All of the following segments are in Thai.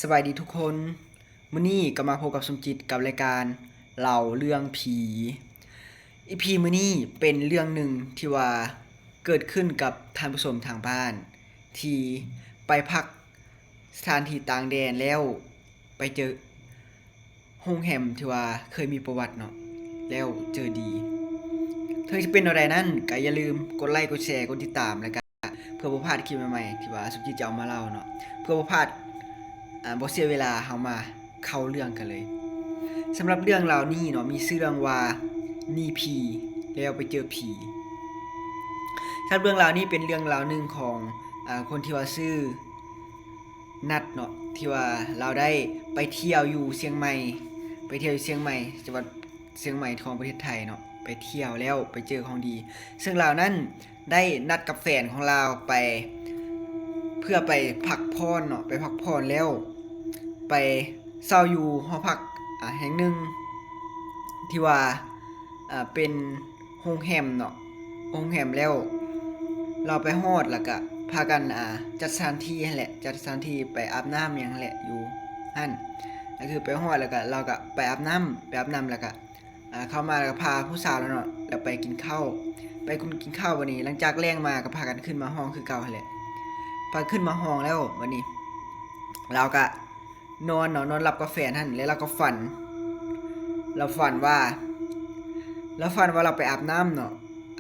สวัสดีทุกคนมื้อนี้ก็มาพบกับสมจิตกับรายการเล่าเรื่องผีอีพีมื้อนี้เป็นเรื่องหนึ่งที่ว่าเกิดขึ้นกับท่านผู้ชมทางบ้านที่ไปพักสถานที่ต่างแดนแล้วไปเจอโรงแรมที่ว่าเคยมีประวัติเนาะแล้วเจอดีเธอจะเป็นอะไรนั้นก็อย่าลืมกดไลค์กดแชร์กดติดตามแล้วก็เพื่อบ่พลาดคลิปใหม่ๆที่ว่าสมจิตจะเอามาเล่าเนาะเพื่อบ่พลาด บ่เสียเวลาเฮามาเข้าเรื่องกันเลยสำหรับเรื่องราวนี้เนาะมีชื่อเรื่องว่าหนีผีแล้วไปเจอผีสำหรับเรื่องราวนี้เป็นเรื่องราวหนึ่งของคนที่ว่าชื่อนัดเนาะที่ว่าเราได้ไปเที่ยวอยู่เชียงใหม่ไปเที่ยวอยู่เชียงใหม่จังหวัดเชียงใหม่ของประเทศไทยเนาะไปเที่ยวแล้วไปเจอของดีซึ่งเรานั้นได้นัดกับแฟนของเราไปเพื่อไปพักผ่อนเนาะไปพักผ่อนแล้ว ไปเศร้าอยู่หอพักแห่งหนึ่งที่ว่าเป็นโรงแรมเนาะโรงแรมแล้วเราไปฮอดแล้วก็พากันจัดสถานที่นั่นแหละจัดสถานที่ไปอาบน้ำอย่างนั้นแหละอยู่หั่นก็คือไปฮอดแล้วก็เราก็ไปอาบน้ำแล้วก็เข้ามาแล้วก็พาผู้สาวแล้วเนาะแล้วไปกินข้าวไปกินข้าววันนี้หลังจากแรงมาก็พากันขึ้นมาห้องคือเก่าหั่นแหละพาขึ้นมาห้องแล้ววันนี้เราก็ นอนเนาะนอนหลับกับแฟนท่านแล้วเราก็ฝันเราฝันว่าเราไปอาบน้ำเนาะ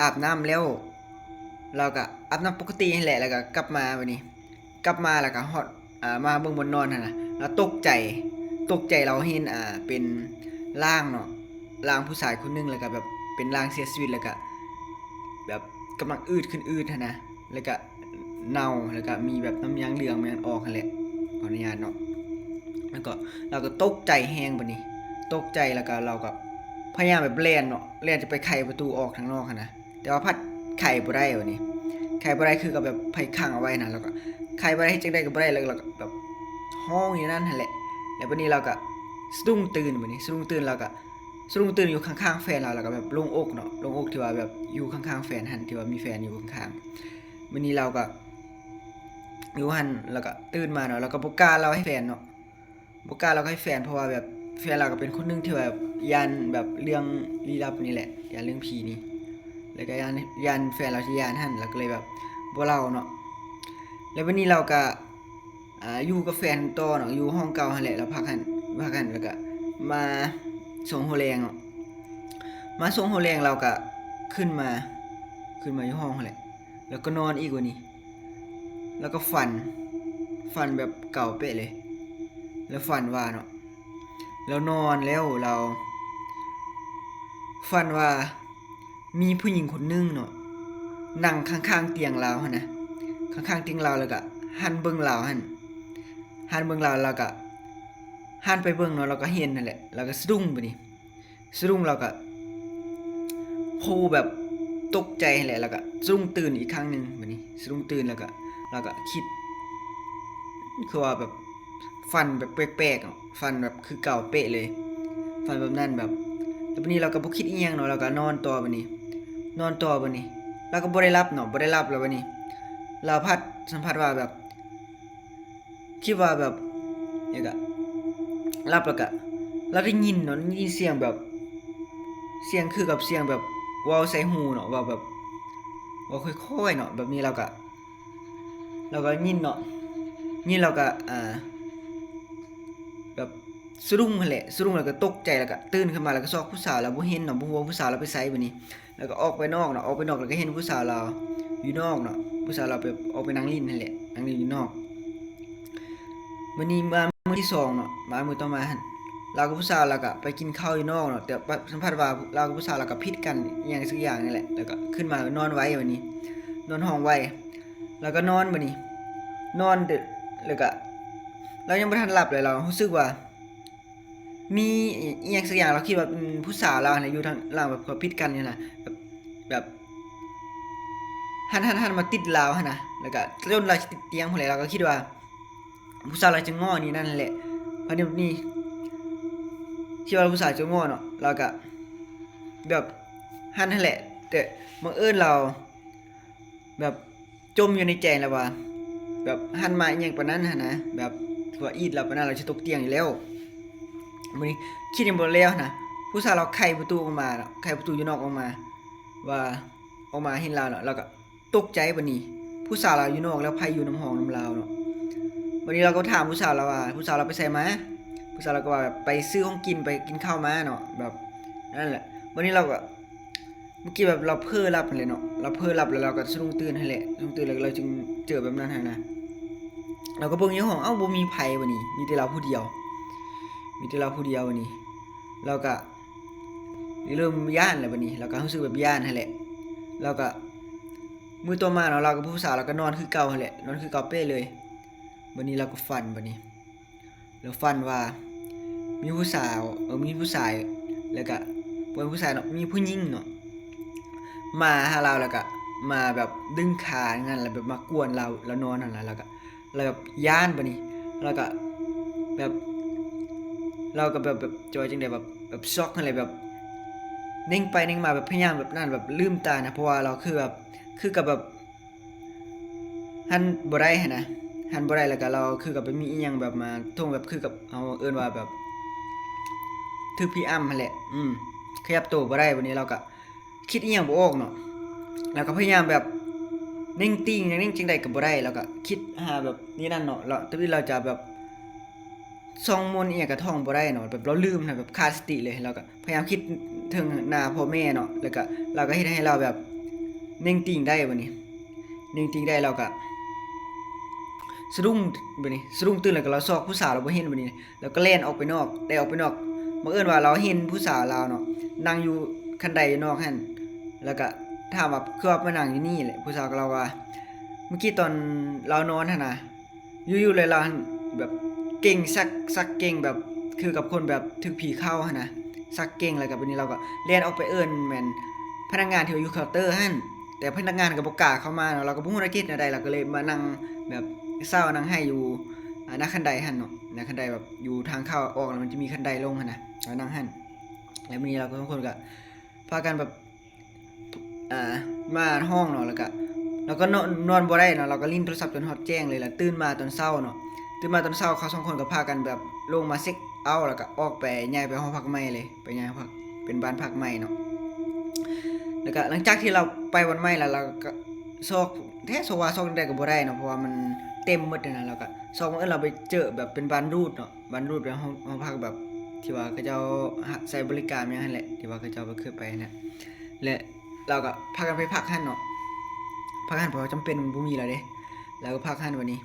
อาบน้ำแล้วเราก็อาบน้ำปกตินี่แหละแล้วก็กลับมาวันนี้กลับมาแล้วก็ฮอดมาเบิ่งบนนอนหั่นน่ะแล้วตกใจเราเห็นเป็นร่างเนาะร่างผู้ชายคนนึงแล้วก็แบบเป็นร่างเสียชีวิตแล้วก็แบบกำลังอืดขึ้นอืดหั่นนะแล้วก็เน่าแล้วก็มีแบบน้ำยางเหลืองมันออกหั่นแหละขออนุญาตเนาะ แล้วก็เราก็ตกใจแฮงบัดนี้ตกใจแล้วก็เราก็พยายามแบบแล่นเนาะแล่นจะไปไขประตูออกทางนอกหั้นนะแต่ว่าพัดไขบ่ได้บัดนี้ไขบ่ได้คือกับแบบไผขังเอาไว้นะแล้วก็ไขบ่ได้จังได๋ก็บ่ได้แล้วเราก็แบบห้องอยู่นั่นหั่นแหละแล้วบัดนี้เราก็สะดุ้งตื่นบัดนี้สะดุ้งตื่นเราก็สะดุ้งตื่นอยู่ข้างๆแฟนเราแล้วก็แบบโล่งอกเนาะโล่งอกที่ว่าแบบอยู่ข้างๆแฟนหั่นที่ว่ามีแฟนอยู่ข้างๆบัดนี้เราก็อยู่หั่นแล้วก็ตื่นมาเนาะแล้วก็บ่กล้าเล่าให้แฟนเนาะ บ่กล้าเราให้แฟนเพราะว่าแบบแฟนเราก็เป็นคนหนึงที่แบบยันแบบเรื่องลี้ลับนี่แหละยันเรื่องผีนี่แล้วก็ยันแฟนเราสิย้านหั่นแล้วก็เลยแบบบ่เล่าเนาะแล้ววันนี้เราก็อยู่กับแฟนต่อเนาะอยู่ห้องเก่าหั่นแหละแล้วพักหั่นแล้วก็มาส่งโรงแรมเนาะมาส่งโรงแรมเราก็ขึ้นมาอยู่ห้องหั่นแหละแล้วก็นอนอีกวันนี้แล้วก็ฝันแบบเก่าเป๊ะเลยแล้วฝันว่าเนาะ แล้วนอนแล้วเราฝันว่ามีผู้หญิงคนหนึงเนาะนั่งข้างๆเตียงเราหั่นนะข้างๆเตียงเราแล้วก็หันเบิ่งเราหันเบิ่งเราแล้วก็หันไปเบิ่งเนาะเราก็เห็นนั่นแหละแล้วก็สะดุ้งบัดนี้สะดุ้งเราก็โฮแบบตกใจนั่นแหละแล้วก็สะดุ้งตื่นอีกครั้งหนึงบัดนี้สะดุ้งตื่นแล้วก็เราก็คิดคือว่าแบบฝันแบบแปลกๆอะฝันแบบคือเก่าเป๊ะเลยฝันแบบนั้นแบบ แล้วบัดนี้เราก็บ่คิดอีหยังเนาะเราก็นอนต่อบัดนี้นอนต่อบัดนี้เราก็บ่ได้หลับเนาะบ่ได้หลับแล้วบัดนี้เราสัมผัสว่าแบบคิดว่าแบบหยังก็หลับแล้วก็เราได้ยินเนาะได้ยินเสียงแบบเสียงคือกับเสียงแบบเว้าใส่หูเนาะเว้าแบบเว้าค่อยๆเนาะแบบนี้เราก็ยินเนาะยินเราก็แบบสะดุ้งนั่นแหละสะดุ้งแล้วก็ตกใจแล้วก็ตื่นขึ้นมาแล้วก็ซอกผู้สาวแล้วบ่เห็นเนาะบ่ฮู้ว่าผู้สาวเราไปไสบัดนี้แล้วก็ออกไปนอกเนาะออกไปนอกแล้วก็เห็นผู้สาวเราอยู่นอกเนาะผู้สาวเราไปออกไปนั่งลิ้นนั่นแหละนั่งลิ้นอยู่นอกมื้อนี้มามื้อที่2เนาะมามื้อต่อมาหั่นเรากับผู้สาวเราก็ไปกินข้าวอยู่นอกเนาะแต่สัมผัสว่าเรากับผู้สาวเราก็ผิดกันอิหยังสักอย่างนี่แหละแล้วก็ขึ้นมานอนไว้บัดนี้นอนห้องไว้แล้วก็นอนบัดนี้นอนดึกแล้วก็เรายังบ่ทันหลับเลยเรารู้สึกว่า มีอีหยังสักอย่างเราคิดว่าเป็นผู้สาวเราเนี่ยอยู่ทางหลังแบบเขาผิดกันนี่นะแบบหันมาติดเราหั่นน่ะแล้วก็จนเราติดเตียงพุ่นแหละเราก็คิดว่าผู้สาวเราจะง้อนี่นั่นแหละเพราะนี่คิดว่าผู้สาวจะง้อเนาะเราก็แบบหันนั่นแหละแต่บังเอิญเราแบบจมอยู่ในใจแล้วว่าแบบหันมาอีหยังปานนั้นหั่นนะแบบ ถือว่าอีดแล้วปานนั้นเราสิตกเตียงอยู่แล้วมื้อนี้คิดยังบ่แล้วนะผู้สาวเราไขประตูออกมาเนาะไขประตูอยู่นอกออกมาว่าออกมาเห็นเราเนาะเราก็ตกใจบัดนี้ผู้สาวเราอยู่นอกแล้วไผอยู่นำห้องนำเราเนาะวันนี้เราก็ถามผู้สาวเราว่าผู้สาวเราไปไสมาผู้สาวเราก็ว่าแบบไปซื้อของกินไปกินข้าวมาเนาะแบบนั่นแหละวันนี้เราก็เมื่อกี้แบบเราเพ้อหลับนั่นแหละเนาะเราเพ้อหลับแล้วเราก็สะดุ้งตื่นนั่นแหละสะดุ้งตื่นแล้วเราจึงเจอแบบนั้นหั่นนะเราก็เบิ่งอยู่ห้องเอ้าบ่มีไผบัดนี้มีแต่เราผู้เดียววันนี้เราก็เริ่มย้านแล้วบัดนี้เราก็รู้สึกแบบย้านนั่นแหละเราก็มื้อต่อมาเนาะเรากับผู้สาวเราก็นอนคือเก่านั่นแหละนอนคือเก่าเป๊ะเลยบัดนี้เราก็ฝันบัดนี้เราฝันว่ามีผู้สาวมีผู้ชายแล้วก็บ่เป็นผู้ชายเนาะมีผู้หญิงเนาะมาหาเราแล้วก็มาแบบดึงขางั้นแล้วแบบมากวนเรานอนนั่นล่ะแล้วก็เราแบบย้านบัดนี้แล้วก็แบบเราก็แบบจอยจังได๋แบบช็อกนั่นแหละแบบเน่งไปเน่งมาแบบพยายามแบบนั้นแบบลืมตานะเพราะว่าเราคือแบบคือกับแบบหันบ่ได้หันนะหันบ่ได้แล้วก็เราคือกับไปมีอีหยังแบบมาท่งแบบคือกับเอาเอิ้นว่าแบบถึกพี่อ้ำนั่นแหละขยับตัวบ่ได้วันนี้เราก็คิดอีหยังบ่ออกเนาะแล้วก็พยายามแบบเน่งติ้งอย่างนิ่งจังได๋ก็บ่ได้แล้วก็คิดหาแบบนี่นั่นเนาะแล้วแต่ที่เราจะแบบท่องมนต์อีหยังก็ท่องบ่ได้เนาะแบบเราลืมนะแบบขาดสติเลยเราก็พยายามคิดถึงหน้าพ่อแม่เนาะแล้วก็เราก็เฮ็ดให้เราแบบเน่งติ้งได้บัดนี้เน่งติ้งได้เราก็สะดุ้งบัดนี้สะดุ้งตื่นแล้วก็เราซอกผู้สาวเราบ่เห็นบัดนี้แล้วก็แล่นออกไปนอกได้ออกไปนอกบังเอิญว่าเราเห็นผู้สาวเราเนาะนั่งอยู่คันไดอยู่นอกหั่นแล้วก็ถามว่าคือว่ามานั่งอยู่นี่แหละผู้สาวก็เราว่าเมื่อกี้ตอนเรานอนหั่นน่ะอยู่ๆเลยเราแบบเก่งซักเก่งแบบคือกับคนแบบถึกผีเข้าหั่นน่ะซักเก่งแล้วก็บัดนี้เราก็แล่นออกไปเอิ้นแม่นพนักงานที่อยู่เคาน์เตอร์หั่นแต่พนักงานก็บ่กล้าเข้ามาเนาะเราก็บ่ฮู้ว่าเฮ็ดแนวใดเราก็เลยมานั่งแบบเซานั่งให้อยู่หน้าคันไดหั่นเนาะหน้าคันไดแบบอยู่ทางเข้าออกแล้วมันจะมีคันไดลงหั่นน่ะเรานั่งหั่นแล้วมื้อนี้เราก็ทุกคนก็พากันแบบมาห้องเนาะแล้วก็นอนบ่ได้เนาะเราก็ลิ้นโทรศัพท์จนฮอดแจ้งเลยแล้วตื่นมาตอนเช้าเนาะตื่นมาตอนเช้าเขา2คนก็พากันแบบลงมาเช็คเอาท์แล้วก็ออกไปย้ายไปห้องพักใหม่เลยไปย้ายพักเป็นบ้านพักใหม่เนาะแล้วก็หลังจากที่เราไปวันใหม่แล้วเราก็ซอกแท้ซอกว่าซอกได้ก็บ่ได้เนาะเพราะว่ามันเต็มหมดเลยนะแล้วก็ซอกมื้อเราไปเจอแบบเป็นบ้านรูดเนาะบ้านรูดเป็นห้องพักแบบที่ว่าเขาเจ้าใช้บริการอย่างนั้นแหละที่ว่าเขาเจ้าบ่เคยไปนะและเราก็พากันไปพักหั่นเนาะพักหั่นเพราะว่าจำเป็นมันบ่มีแล้วเด้แล้วก็พักหั่นวันนี้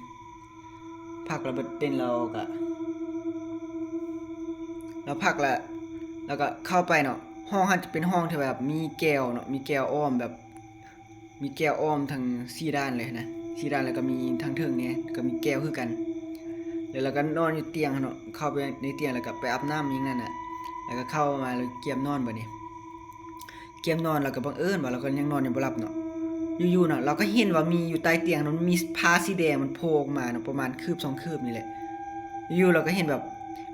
พักแล้วบัดเต้นเราก็เราพักแล้วก็เข้าไปเนาะห้องหั่นจะเป็นห้องที่แบบมีแก้วเนาะมีแก้วอ้อมแบบมีแก้วอ้อมทั้ง4ด้านเลยนะ4ด้านแล้วก็มีทางเทิงเนี่ยก็มีแก้วคือกันแล้วเราก็นอนอยู่เตียงเนาะเข้าไปในเตียงแล้วก็ไปอาบน้ำอย่างนั้นน่ะแล้วก็เข้ามาแล้วเกียมนอนบัดนี้เกียมนอนแล้วก็บังเอิญว่าเราก็ยังนอนยังบ่หลับเนาะอยู่ๆเนาะเราก็เห็นว่ามีอยู่ใต้เตียงมันมีผ้าสีแดงมันโผล่ออกมาเนาะประมาณคืบ2คืบนี่แหละอยู่ๆเราก็เห็นแบบ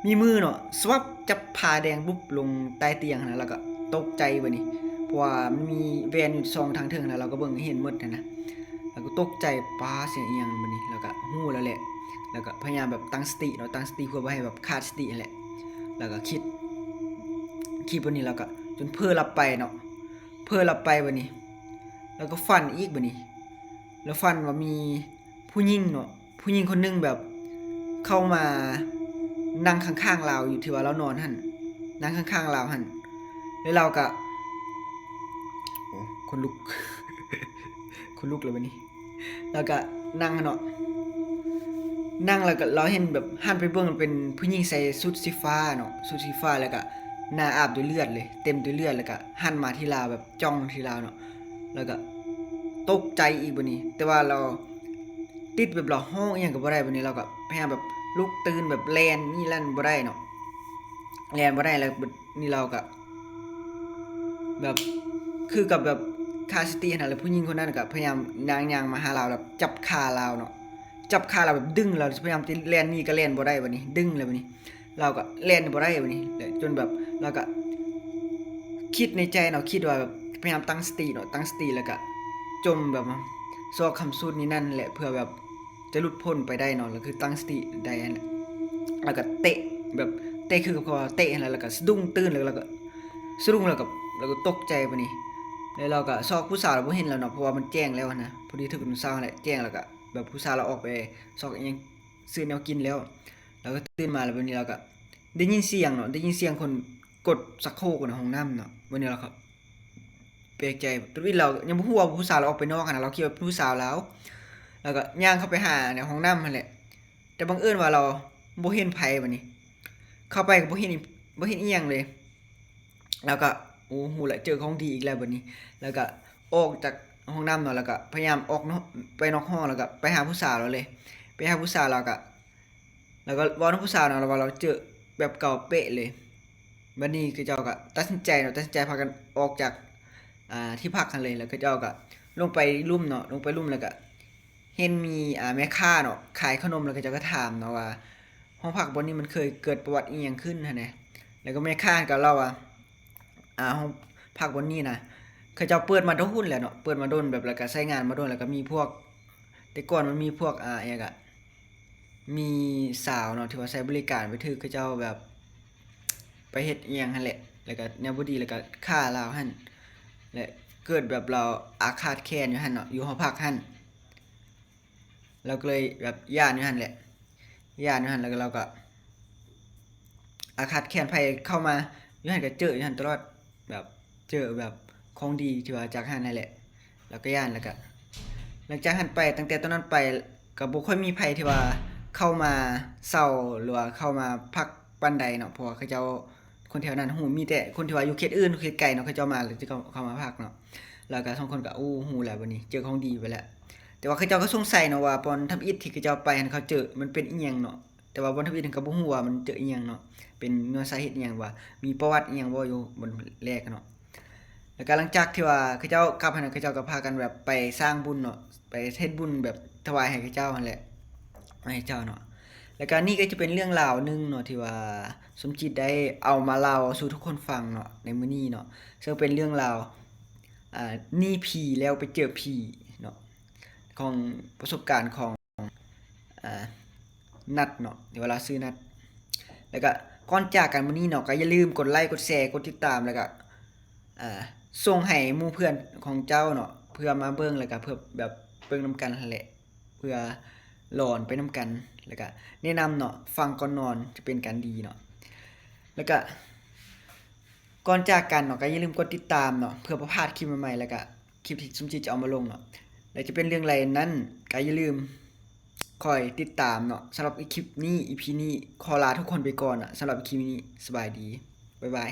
มีมือเนาะสวับจับผ้าแดงปุ๊บลงใต้เตียงนะแล้วก็ตกใจบัดนี้เพราะว่ามันมีแวนอยู่2ทางเทิงนะเราก็เบิ่งเห็นหมดนะแล้วก็ตกใจป้าเสียงอีหยังบัดนี้แล้วก็ฮู้แล้วแหละแล้วก็พยายามแบบตั้งสติเนาะตั้งสติเพื่อบ่ให้แบบขาดสตินั่นแหละแล้วก็คิดบัดนี้แล้วก็จนเพ้อหลับไปเนาะเพ้อหลับไปบัดนี้แล้วก็ฝันอีกบัดนี้แล้วฝันว่ามีผู้หญิงเนาะผู้หญิงคนหนึงแบบเข้ามานั่งข้างๆเราอยู่ที่ว่าเรานอนหั่นนั่งข้างๆเราหั่นแล้วเราก็โอ้คนลุก คนลุกเลยบัดนี้แล้วก็นั่งเนาะนั่งแล้วก็เราเห็นแบบหันไปเบิ่งเป็นผู้หญิงใส่ชุดสีฟ้าเนาะชุดสีฟ้าแล้วก็หน้าอาบด้วยเลือดเลยเต็มด้วยเลือดแล้วก็หันมาที่เราแบบจ้องที่เราเนาะแล้วก็ตกใจอีกบัดนี้แต่ว่าเราติดแบบเราห้องอีหยังก็บ่ได้บัดนี้เราก็พยายามแบบลุกตื่นแบบแล่นนี่ลั่นบ่ได้เนาะแล่นบ่ได้แล้วบัดนี้เราก็แบบคือกับแบบขาดสติขนาดแล้วผู้หญิงคนนั้นก็พยายามย่างมาหาเราแบบจับขาเราเนาะจับขาเราแบบดึงเราพยายามที่แล่นนี่ก็แล่นบ่ได้บัดนี้ดึงเลยบัดนี้เราก็แล่นบ่ได้บัดนี้จนแบบเราก็คิดในใจเนาะคิดว่าแบบพยายามตั้งสติเนาะตั้งสติแล้วก็จมแบบซอกคำสูตรนี้นั่นแหละเพื่อแบบจะหลุดพ้นไปได้เนาะแล้วคือตั้งสติได้นั่นแหละ แล้วก็เตะแบบเตะคือกับเขาเตะแล้วก็สะดุ้งตื่นแล้วก็สะดุ้งแล้วก็ตกใจปะนี่แล้วเราก็ซอกผู้สาวเราบ่เห็นแล้วเนาะเพราะว่ามันแจ้งแล้วนะพอดีถึงผู้สาวแหละแจ้งแล้วก็แบบผู้สาวเราออกไปซอกอิหยังซื้อแนวกินแล้วเราก็ตื่นมาแล้ววันนี้เราก็ได้ยินเสียงเนาะได้ยินเสียงคนกดชักโครกในห้องน้ำเนาะวันนี้เราก็แปลกใจตัวนี้เรายังบ่ฮู้ว่าผู้สาวเราออกไปนอกนะเราคิดว่าผู้สาวแล้วก็ย่างเข้าไปหาในห้องน้ำนั่นแหละแต่บังเอิญว่าเราบ่เห็นไผบัดนี้เข้าไปก็บ่เห็นอีหยังเลยแล้วก็โอ้โหละเจอของดีอีกแล้วบัดนี้แล้วก็ออกจากห้องน้ำเนาะแล้วก็พยายามออกเนาะไปนอกห้องแล้วก็ไปหาผู้สาวเราเลยไปหาผู้สาวเราก็แล้วก็เว้านำผู้สาวเนาะแล้วว่าเราเจอแบบเก่าเป๊ะเลยบัดนี้คือเจ้าก็ตัดสินใจเนาะตัดสินใจพากันออกจากที่พักกันเลยแล้วก็เจ้าก็ลงไปลุ่มเนาะลงไปลุ่มแล้วก็เห็นมีแม่ค้าเนาะขายขนมแล้วก็เจ้าก็ถามเนาะว่าห้องพักบนนี้มันเคยเกิดประวัติอีหยังขึ้นหั่นแหละแล้วก็แม่ค้าก็เล่าว่าห้องพักบนนี้นะเขาเจ้าเปิดมาโดนแหละเนาะเปิดมาโดนแบบแล้วก็ใช้งานมาโดนแล้วก็มีพวกแต่ก่อนมันมีพวกอิหยังก็มีสาวเนาะที่ว่าใช้บริการไปถึกเขาเจ้าแบบไปเฮ็ดอีหยังหั่นแหละแล้วก็แนวบ่ดีแล้วก็ฆ่าลาวหั่นและเกิดแบบเราอาฆาตแค้นอยู่หั่นเนาะอยู่หอพักหั่นเราก็เลยแบบย้านอยู่หั่นแหละย้านอยู่หั่นแล้วก็เราก็อาฆาตแค้นไผเข้ามาอยู่หั่นก็เจออยู่หั่นตลอดแบบเจอแบบของดีที่ว่าจากหั่นนั่นแหละแล้วก็ย้านแล้วก็หลังจากหั่นไปตั้งแต่ตอนนั้นไปก็บ่ค่อยมีไผที่ว่าเข้ามาเซาหรือว่าเข้ามาพักปานใดเนาะเพราะว่าเขาเจ้าคนแถวนั้นฮู้มีแต่คนที่ว่าอยู่เขตอื่นเขตไกลเนาะเขาเจ้ามาแล้วจะเข้ามาพักเนาะแล้วก็2คนก็ฮู้แล้วบัดนี้เจอของดีไปแล้วแต่ว่าเขาเจ้าก็สงสัยเนาะว่าบ่อนทำอิฐที่เขาเจ้าไปหั่นเขาเจอมันเป็นอีหยังเนาะแต่ว่าบ่อนทำอิฐเขาบ่ฮู้ว่ามันเจออีหยังเนาะเป็นเนื่องสาเหตุอีหยังว่ามีประวัติอีหยังบ่อยู่บนแรกเนาะแล้วก็หลังจากที่ว่าเขาเจ้ากลับหั่นน่ะเขาเจ้าก็พากันแบบไปสร้างบุญเนาะไปเฮ็ดบุญแบบถวายให้เขาเจ้าหั่นแหละให้เจ้าเนาะแล้วก็นี่ก็จะเป็นเรื่องราวหนึงเนาะที่ว่าสมจิตได้เอามาเล่าสู่ทุกคนฟังเนาะในมื้อนี้เนาะซึ่งเป็นเรื่องราวหนีผีแล้วไปเจอผีเนาะของประสบการณ์ของอ่านัดเนาะที่ว่าเราซื้อนัดแล้วก็ก่อนจากกันมื้อนี้เนาะก็อย่าลืมกดไลค์กดแชร์กดติดตามแล้วก็อ่าส่งให้หมู่เพื่อนของเจ้าเนาะเพื่อมาเบิ่งแล้วก็เพื่อแบบเบิ่งนำกันนั่นแหละเพื่อหลอนไปนำกันแล้วก็แนะนำเนาะฟังก่อนนอนจะเป็นการดีเนาะแล้วก็ก่อนจากกันเนาะก็อย่าลืมกดติดตามเนาะเพื่อบ่พลาดคลิปใหม่ๆแล้วก็คลิปที่สมจิตจะเอามาลงเนาะแล้วจะเป็นเรื่องไรนั้นก็อย่าลืมคอยติดตามเนาะสำหรับคลิปนี้ EP นี้ขอลาทุกคนไปก่อนอะสำหรับคลิปนี้สบายดีบ๊ายบาย